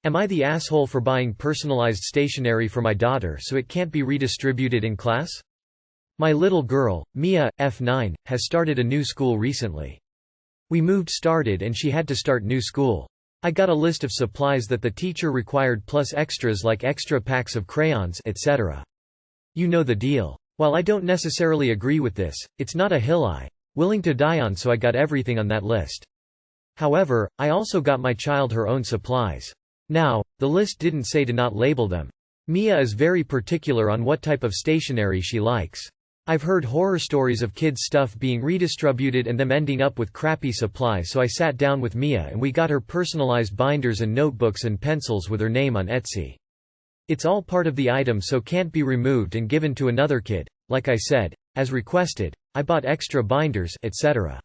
Am I the asshole for buying personalized stationery for my daughter so it can't be redistributed in class? My little girl, Mia, F9, has started a new school recently. We started and she had to start new school. I got a list of supplies that the teacher required plus extras like extra packs of crayons, etc. You know the deal. While I don't necessarily agree with this, it's not a hill I'm willing to die on, so I got everything on that list. However, I also got my child her own supplies. Now, the list didn't say to not label them. Mia is very particular on what type of stationery she likes. I've heard horror stories of kids' stuff being redistributed and them ending up with crappy supplies, so I sat down with Mia and we got her personalized binders and notebooks and pencils with her name on Etsy. It's all part of the item, so can't be removed and given to another kid. Like I said, as requested, I bought extra binders, etc.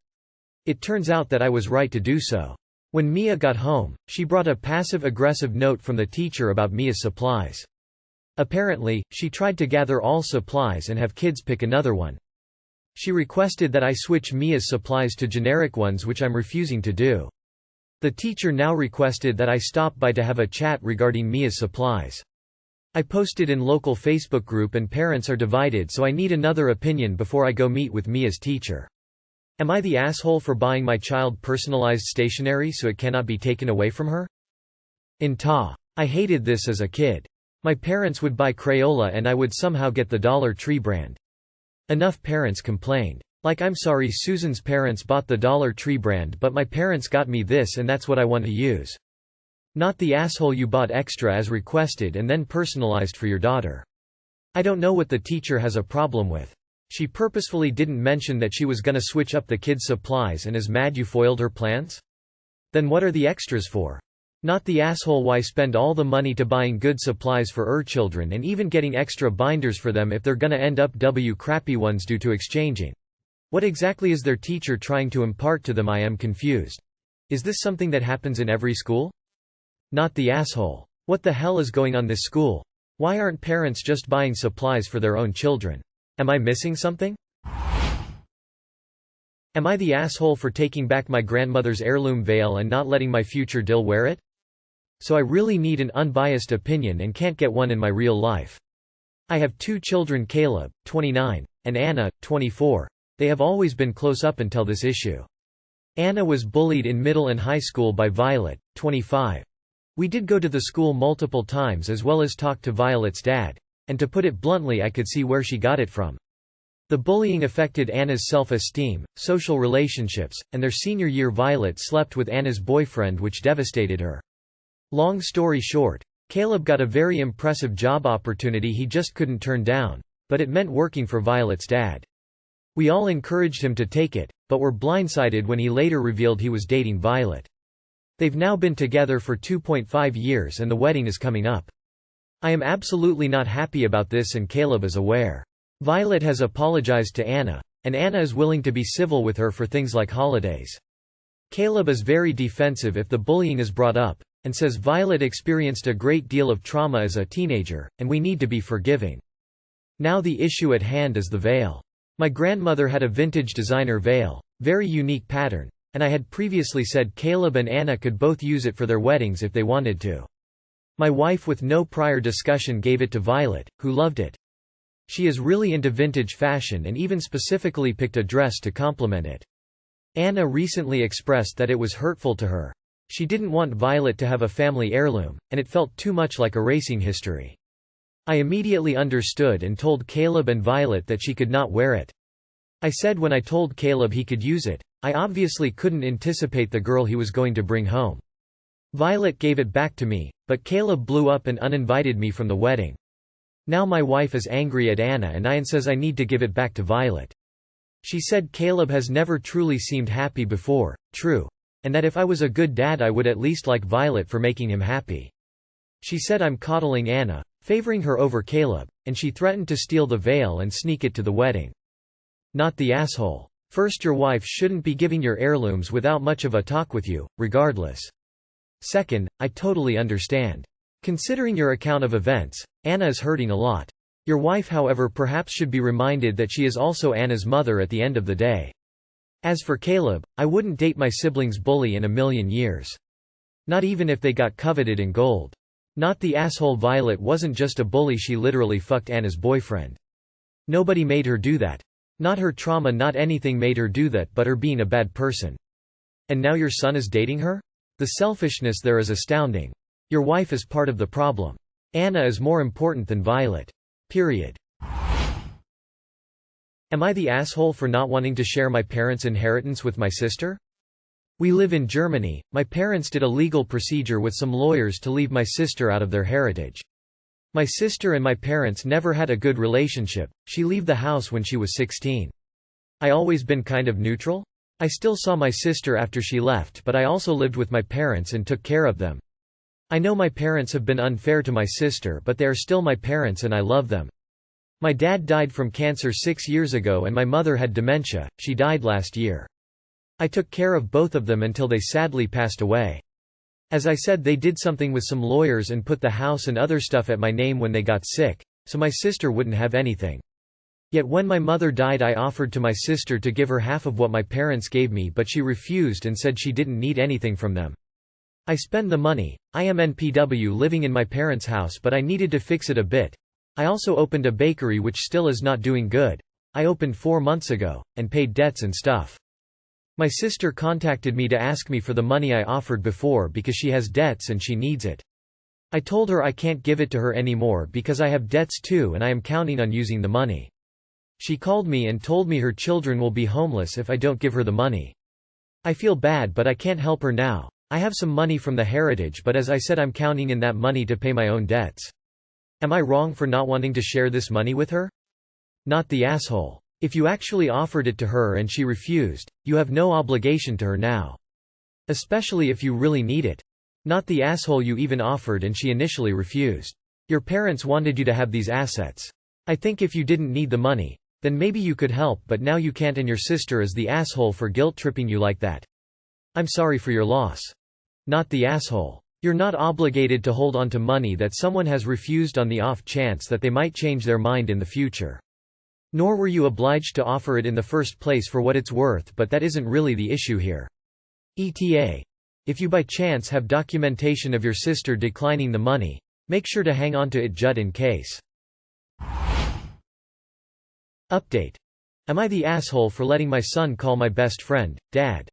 It turns out that I was right to do so. When Mia got home, she brought a passive-aggressive note from the teacher about Mia's supplies. Apparently, she tried to gather all supplies and have kids pick another one. She requested that I switch Mia's supplies to generic ones, which I'm refusing to do. The teacher now requested that I stop by to have a chat regarding Mia's supplies. I posted in local Facebook group and parents are divided, so I need another opinion before I go meet with Mia's teacher. Am I the asshole for buying my child personalized stationery so it cannot be taken away from her? I hated this as a kid. My parents would buy Crayola and I would somehow get the Dollar Tree brand. Enough parents complained. Like, I'm sorry, Susan's parents bought the Dollar Tree brand, but my parents got me this and that's what I want to use. Not the asshole you bought extra as requested and then personalized for your daughter. I don't know what the teacher has a problem with. She purposefully didn't mention that she was gonna switch up the kids' supplies and is mad you foiled her plans? Then what are the extras for? Not the asshole why spend all the money to buying good supplies for children and even getting extra binders for them if they're gonna end up crappy ones due to exchanging. What exactly is their teacher trying to impart to them? I am confused. Is this something that happens in every school? Not the asshole. What the hell is going on this school? Why aren't parents just buying supplies for their own children? Am I missing something? Am I the asshole for taking back my grandmother's heirloom veil and not letting my future Dill wear it? So I really need an unbiased opinion and can't get one in my real life. I have two children, Caleb, 29, and Anna, 24. They have always been close up until this issue. Anna was bullied in middle and high school by Violet, 25. We did go to the school multiple times as well as talk to Violet's dad, and to put it bluntly, I could see where she got it from. The bullying affected Anna's self-esteem, social relationships, and their senior year Violet slept with Anna's boyfriend, which devastated her. Long story short, Caleb got a very impressive job opportunity he just couldn't turn down, but it meant working for Violet's dad. We all encouraged him to take it, but were blindsided when he later revealed he was dating Violet. They've now been together for 2.5 years and the wedding is coming up. I am absolutely not happy about this and Caleb is aware. Violet has apologized to Anna, and Anna is willing to be civil with her for things like holidays. Caleb is very defensive if the bullying is brought up, and says Violet experienced a great deal of trauma as a teenager, and we need to be forgiving. Now the issue at hand is the veil. My grandmother had a vintage designer veil, very unique pattern, and I had previously said Caleb and Anna could both use it for their weddings if they wanted to. My wife, with no prior discussion, gave it to Violet, who loved it. She is really into vintage fashion and even specifically picked a dress to complement it. Anna recently expressed that it was hurtful to her. She didn't want Violet to have a family heirloom, and it felt too much like erasing history. I immediately understood and told Caleb and Violet that she could not wear it. I said when I told Caleb he could use it, I obviously couldn't anticipate the girl he was going to bring home. Violet gave it back to me, but Caleb blew up and uninvited me from the wedding. Now my wife is angry at Anna and says I need to give it back to Violet. She said Caleb has never truly seemed happy before, true, and that if I was a good dad I would at least like Violet for making him happy. She said I'm coddling Anna, favoring her over Caleb, and she threatened to steal the veil and sneak it to the wedding. Not the asshole. First, your wife shouldn't be giving your heirlooms without much of a talk with you, regardless. Second, I totally understand. Considering your account of events, Anna is hurting a lot. Your wife, however, perhaps should be reminded that she is also Anna's mother at the end of the day. As for Caleb, I wouldn't date my sibling's bully in a million years. Not even if they got coveted in gold. Not the asshole. Violet wasn't just a bully, she literally fucked Anna's boyfriend. Nobody made her do that. Not her trauma, not anything made her do that, but her being a bad person. And now your son is dating her? The selfishness there is astounding. Your wife is part of the problem. Anna is more important than Violet. Period. Am I the asshole for not wanting to share my parents' inheritance with my sister? We live in Germany. My parents did a legal procedure with some lawyers to leave my sister out of their heritage. My sister and my parents never had a good relationship. She left the house when she was 16. I always been kind of neutral. I still saw my sister after she left, but I also lived with my parents and took care of them. I know my parents have been unfair to my sister, but they are still my parents and I love them. My dad died from cancer 6 years ago and my mother had dementia. She died last year. I took care of both of them until they sadly passed away. As I said, they did something with some lawyers and put the house and other stuff at my name when they got sick, so my sister wouldn't have anything. Yet when my mother died, I offered to my sister to give her half of what my parents gave me, but she refused and said she didn't need anything from them. I spend the money. I am NPW living in my parents' house, but I needed to fix it a bit. I also opened a bakery which still is not doing good. I opened 4 months ago, and paid debts and stuff. My sister contacted me to ask me for the money I offered before because she has debts and she needs it. I told her I can't give it to her anymore because I have debts too and I am counting on using the money. She called me and told me her children will be homeless if I don't give her the money. I feel bad, but I can't help her now. I have some money from the heritage, but as I said, I'm counting in that money to pay my own debts. Am I wrong for not wanting to share this money with her? Not the asshole. If you actually offered it to her and she refused, you have no obligation to her now. Especially if you really need it. Not the asshole, you even offered and she initially refused. Your parents wanted you to have these assets. I think if you didn't need the money, then maybe you could help, but now you can't and your sister is the asshole for guilt-tripping you like that. I'm sorry for your loss. Not the asshole. You're not obligated to hold on to money that someone has refused on the off chance that they might change their mind in the future. Nor were you obliged to offer it in the first place for what it's worth, but that isn't really the issue here. ETA. If you by chance have documentation of your sister declining the money, make sure to hang on to it just in case. Update. Am I the asshole for letting my son call my best friend, Dad?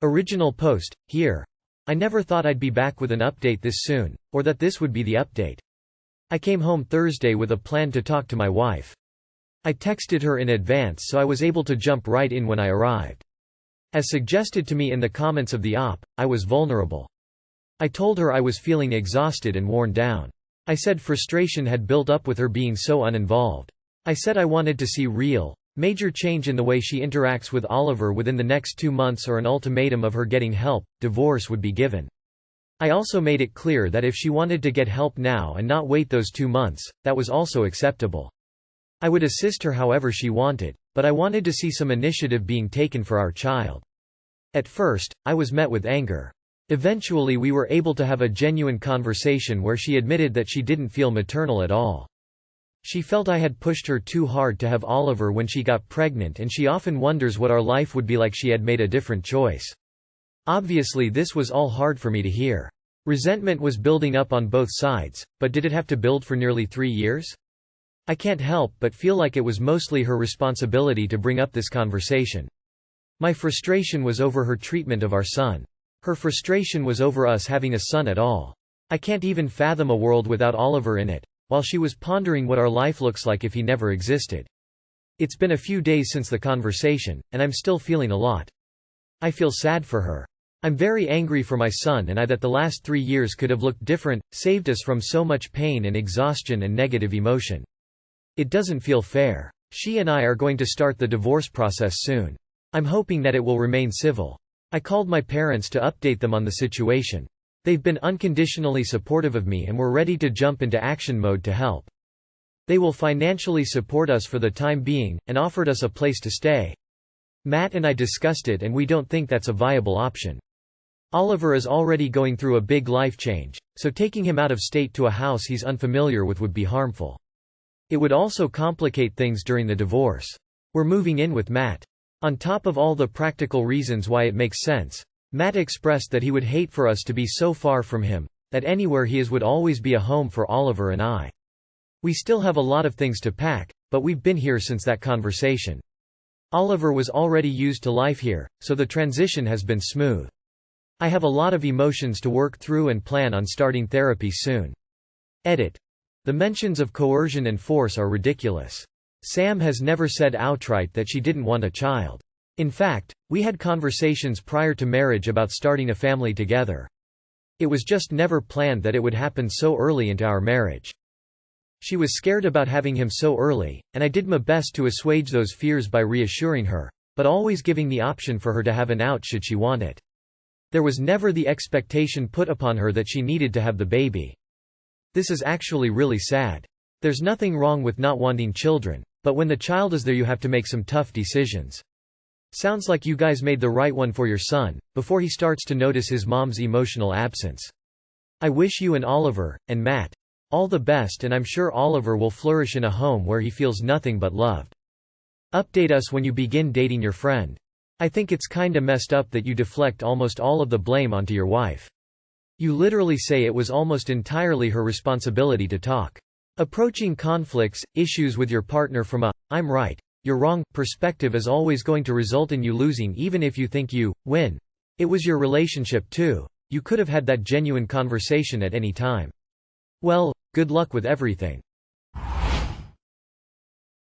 Original post, here. I never thought I'd be back with an update this soon, or that this would be the update. I came home Thursday with a plan to talk to my wife. I texted her in advance so I was able to jump right in when I arrived. As suggested to me in the comments of the op, I was vulnerable. I told her I was feeling exhausted and worn down. I said frustration had built up with her being so uninvolved. I said I wanted to see real, major change in the way she interacts with Oliver within the next 2 months, or an ultimatum of her getting help, divorce would be given. I also made it clear that if she wanted to get help now and not wait those 2 months, that was also acceptable. I would assist her however she wanted, but I wanted to see some initiative being taken for our child. At first, I was met with anger. Eventually we were able to have a genuine conversation where she admitted that she didn't feel maternal at all. She felt I had pushed her too hard to have Oliver when she got pregnant, and she often wonders what our life would be like she had made a different choice. Obviously this was all hard for me to hear. Resentment was building up on both sides, but did it have to build for nearly 3 years? I can't help but feel like it was mostly her responsibility to bring up this conversation. My frustration was over her treatment of our son. Her frustration was over us having a son at all. I can't even fathom a world without Oliver in it, while she was pondering what our life looks like if he never existed. It's been a few days since the conversation, and I'm still feeling a lot. I feel sad for her. I'm very angry for my son and I that the last 3 years could have looked different, saved us from so much pain and exhaustion and negative emotion. It doesn't feel fair. She and I are going to start the divorce process soon. I'm hoping that it will remain civil. I called my parents to update them on the situation. They've been unconditionally supportive of me and were ready to jump into action mode to help. They will financially support us for the time being, and offered us a place to stay. Matt and I discussed it and we don't think that's a viable option. Oliver is already going through a big life change, so taking him out of state to a house he's unfamiliar with would be harmful. It would also complicate things during the divorce. We're moving in with Matt. On top of all the practical reasons why it makes sense, Matt expressed that he would hate for us to be so far from him, that anywhere he is would always be a home for Oliver and I. We still have a lot of things to pack, but we've been here since that conversation. Oliver was already used to life here, so the transition has been smooth. I have a lot of emotions to work through and plan on starting therapy soon. Edit. The mentions of coercion and force are ridiculous. Sam has never said outright that she didn't want a child. In fact, we had conversations prior to marriage about starting a family together. It was just never planned that it would happen so early into our marriage. She was scared about having him so early, and I did my best to assuage those fears by reassuring her, but always giving the option for her to have an out should she want it. There was never the expectation put upon her that she needed to have the baby. This is actually really sad. There's nothing wrong with not wanting children, but when the child is there you have to make some tough decisions. Sounds like you guys made the right one for your son, before he starts to notice his mom's emotional absence. I wish you and Oliver, and Matt, all the best, and I'm sure Oliver will flourish in a home where he feels nothing but loved. Update us when you begin dating your friend. I think it's kinda messed up that you deflect almost all of the blame onto your wife. You literally say it was almost entirely her responsibility to talk. Approaching conflicts, issues with your partner from a "I'm right, you're wrong" perspective is always going to result in you losing even if you think you win. It was your relationship too. You could have had that genuine conversation at any time. Well, good luck with everything.